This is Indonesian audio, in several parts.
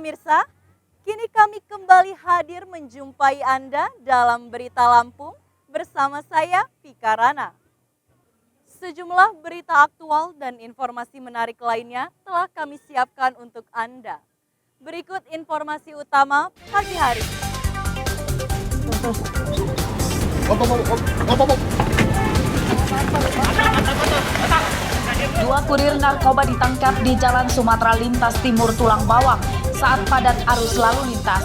pemirsa, kini kami kembali hadir menjumpai Anda dalam Berita Lampung bersama saya, Vika Rana. Sejumlah berita aktual dan informasi menarik lainnya telah kami siapkan untuk Anda. Berikut informasi utama pagi hari. Dua kurir narkoba ditangkap di Jalan Sumatera Lintas Timur Tulang Bawang saat padat arus lalu lintas.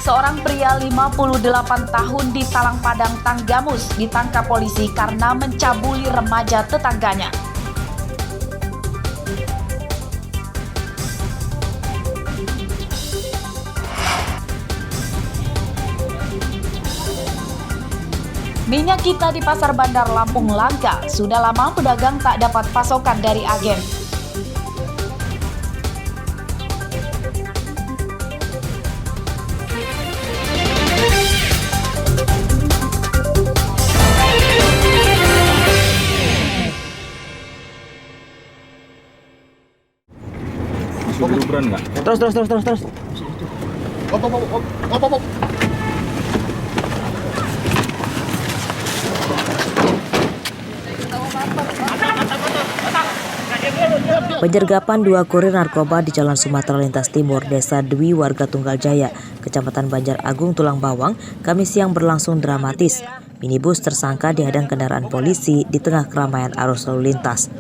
Seorang pria 58 tahun di Talang Padang, Tanggamus ditangkap polisi karena mencabuli remaja tetangganya. Minyak kita di Pasar Bandar Lampung langka. Sudah lama pedagang tak dapat pasokan dari agen. Terus. Op. Penyergapan dua kurir narkoba di Jalan Sumatera Lintas Timur, Desa Dwi, warga Tunggal Jaya, Kecamatan Banjar Agung, Tulang Bawang, Kamis siang berlangsung dramatis. Minibus tersangka dihadang kendaraan polisi di tengah keramaian arus lalu lintas.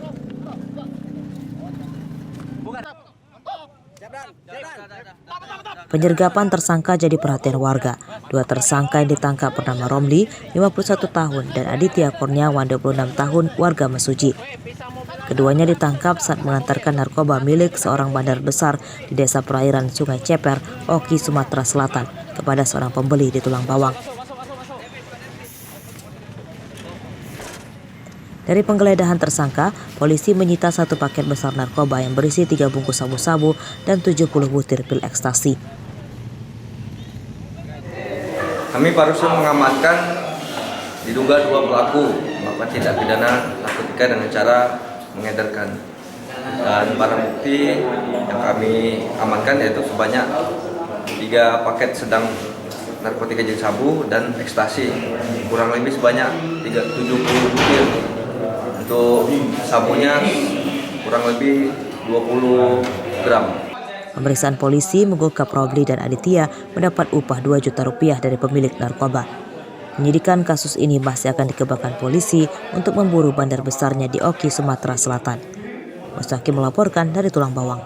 Penyergapan tersangka jadi perhatian warga. Dua tersangka yang ditangkap bernama Romli, 51 tahun, dan Aditya Kurniawan, 26 tahun, warga Mesuji. Keduanya ditangkap saat mengantarkan narkoba milik seorang bandar besar di desa perairan Sungai Ceper, Oki, Sumatera Selatan, kepada seorang pembeli di Tulang Bawang. Dari penggeledahan tersangka, polisi menyita satu paket besar narkoba yang berisi 3 bungkus sabu-sabu dan 70 butir pil ekstasi. Kami barusan mengamankan diduga 2 pelaku melakukan tindak pidana narkotika dengan cara mengedarkan, dan barang bukti yang kami amankan yaitu sebanyak 3 paket sedang narkotika jenis sabu dan ekstasi kurang lebih sebanyak 70 butir. Untuk sabunya kurang lebih 20 gram. Pemeriksaan polisi mengungkap Romli dan Aditya mendapat upah 2 juta rupiah dari pemilik narkoba. Penyidikan kasus ini masih akan dikembangkan polisi untuk memburu bandar besarnya di Oki, Sumatera Selatan. Mustaqim melaporkan dari Tulang Bawang.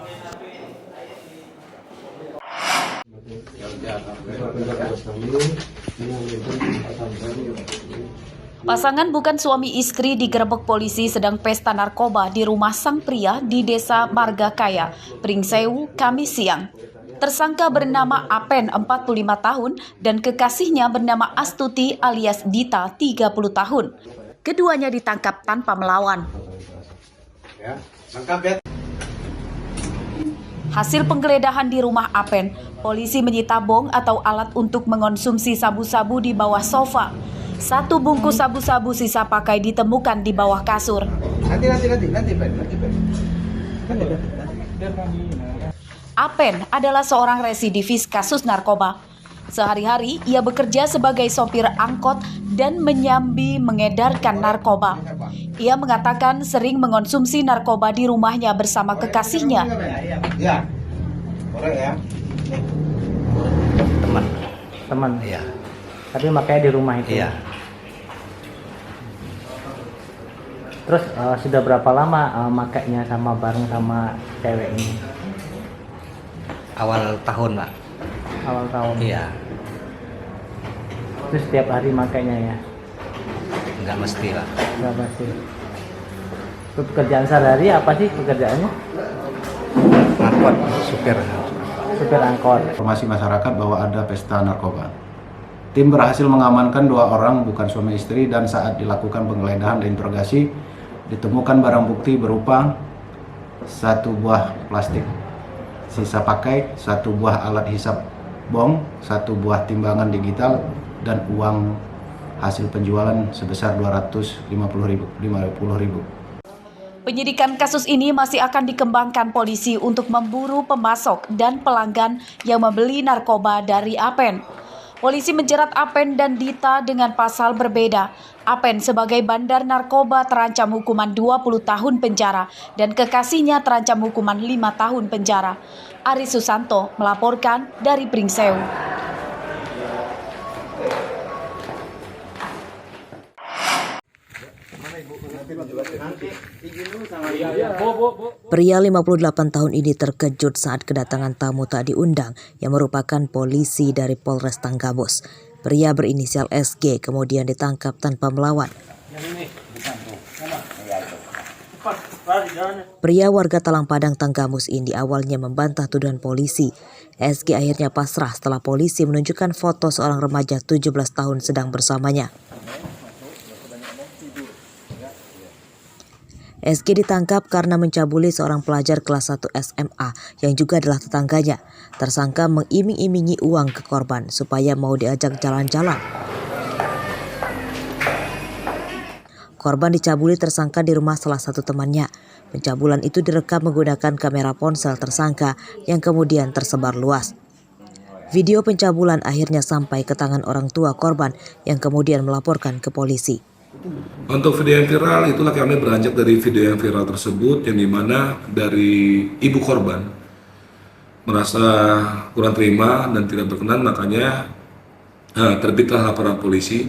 Pasangan bukan suami istri digerebek polisi sedang pesta narkoba di rumah sang pria di Desa Margakaya, Pringsewu, Kamis siang. Tersangka bernama Apen, 45 tahun, dan kekasihnya bernama Astuti alias Dita, 30 tahun. Keduanya ditangkap tanpa melawan. Hasil penggeledahan di rumah Apen, polisi menyita bong atau alat untuk mengonsumsi sabu-sabu di bawah sofa. 1 bungkus sabu-sabu sisa pakai ditemukan di bawah kasur. Apen adalah seorang residivis kasus narkoba. Sehari-hari ia bekerja sebagai sopir angkot dan menyambi mengedarkan narkoba. Ia mengatakan sering mengonsumsi narkoba di rumahnya bersama kekasihnya. Teman. Iya. Tapi makanya di rumah itu. Iya. Terus sudah berapa lama makainya sama bareng sama cewek ini? Awal tahun, Pak. Awal tahun. Iya. Terus setiap hari makainya ya? Enggak mesti, Pak. Enggak pasti. Pekerjaan sehari-hari apa sih pekerjaannya? Angkot, supir. Supir angkot. Informasi masyarakat bahwa ada pesta narkoba. Tim berhasil mengamankan 2 orang bukan suami istri, dan saat dilakukan penggeledahan dan interogasi ditemukan barang bukti berupa 1 buah plastik sisa pakai, 1 buah alat hisap bong, 1 buah timbangan digital, dan uang hasil penjualan sebesar 250.000. Penyidikan kasus ini masih akan dikembangkan polisi untuk memburu pemasok dan pelanggan yang membeli narkoba dari Apen. Polisi menjerat Apen dan Dita dengan pasal berbeda. Apen sebagai bandar narkoba terancam hukuman 20 tahun penjara dan kekasihnya terancam hukuman 5 tahun penjara. Aris Susanto melaporkan dari Pringsewu. Pria 58 tahun ini terkejut saat kedatangan tamu tak diundang yang merupakan polisi dari Polres Tanggamus. Pria berinisial SG kemudian ditangkap tanpa melawan. Pria warga Talang Padang Tanggamus ini awalnya membantah tuduhan polisi. SG akhirnya pasrah setelah polisi menunjukkan foto seorang remaja 17 tahun sedang bersamanya. SG ditangkap karena mencabuli seorang pelajar kelas 1 SMA yang juga adalah tetangganya. Tersangka mengiming-imingi uang ke korban supaya mau diajak jalan-jalan. Korban dicabuli tersangka di rumah salah satu temannya. Pencabulan itu direkam menggunakan kamera ponsel tersangka yang kemudian tersebar luas. Video pencabulan akhirnya sampai ke tangan orang tua korban yang kemudian melaporkan ke polisi. Untuk video yang viral, itulah kami beranjak dari video yang viral tersebut, yang dimana dari ibu korban merasa kurang terima dan tidak berkenan, makanya terbitlah laporan polisi.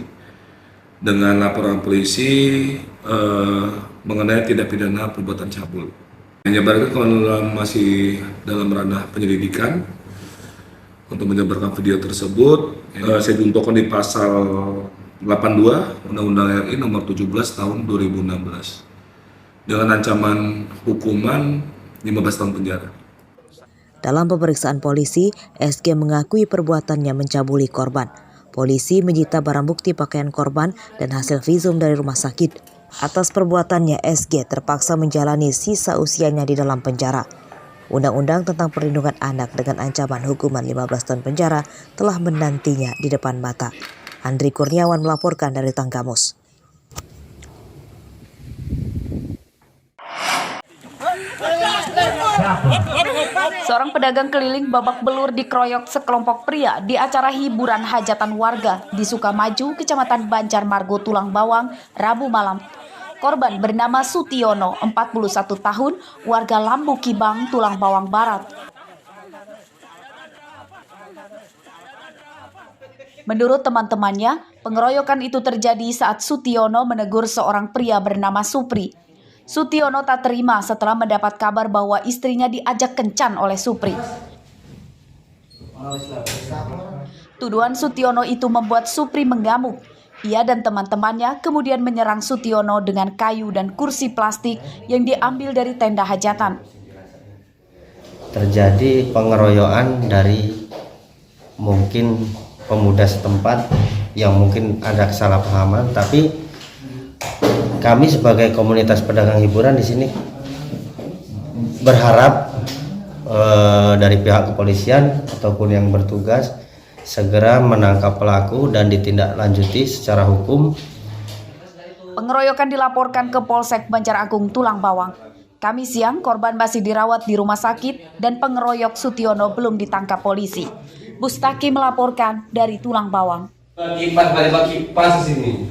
Dengan laporan polisi mengenai tindak pidana perbuatan cabul. Menyebarkan kalau masih dalam ranah penyelidikan untuk menyebarkan video tersebut, saya juntuhkan di pasal 82 Undang-Undang RI nomor 17 tahun 2016 dengan ancaman hukuman 15 tahun penjara. Dalam pemeriksaan polisi, SG mengakui perbuatannya mencabuli korban. Polisi menyita barang bukti pakaian korban dan hasil visum dari rumah sakit. Atas perbuatannya, SG terpaksa menjalani sisa usianya di dalam penjara. Undang-Undang tentang Perlindungan Anak dengan ancaman hukuman 15 tahun penjara telah menantinya di depan mata. Andri Kurniawan melaporkan dari Tanggamus. Seorang pedagang keliling babak belur dikeroyok sekelompok pria di acara hiburan hajatan warga di Sukamaju, Kecamatan Banjarmargo, Tulang Bawang, Rabu malam. Korban bernama Sutiono, 41 tahun, warga Lambu Kibang, Tulang Bawang Barat. Menurut teman-temannya, pengeroyokan itu terjadi saat Sutiono menegur seorang pria bernama Supri. Sutiono tak terima setelah mendapat kabar bahwa istrinya diajak kencan oleh Supri. Tuduhan Sutiono itu membuat Supri mengamuk. Ia dan teman-temannya kemudian menyerang Sutiono dengan kayu dan kursi plastik yang diambil dari tenda hajatan. Terjadi pengeroyokan dari mungkin pemuda setempat yang mungkin ada kesalahpahaman, tapi kami sebagai komunitas pedagang hiburan di sini berharap dari pihak kepolisian ataupun yang bertugas segera menangkap pelaku dan ditindaklanjuti secara hukum. Pengeroyokan dilaporkan ke Polsek Banjar Agung, Tulang Bawang. Kamis siang, korban masih dirawat di rumah sakit dan pengeroyok Sutiono belum ditangkap polisi. Bustaki melaporkan dari Tulang Bawang. Kipas sini.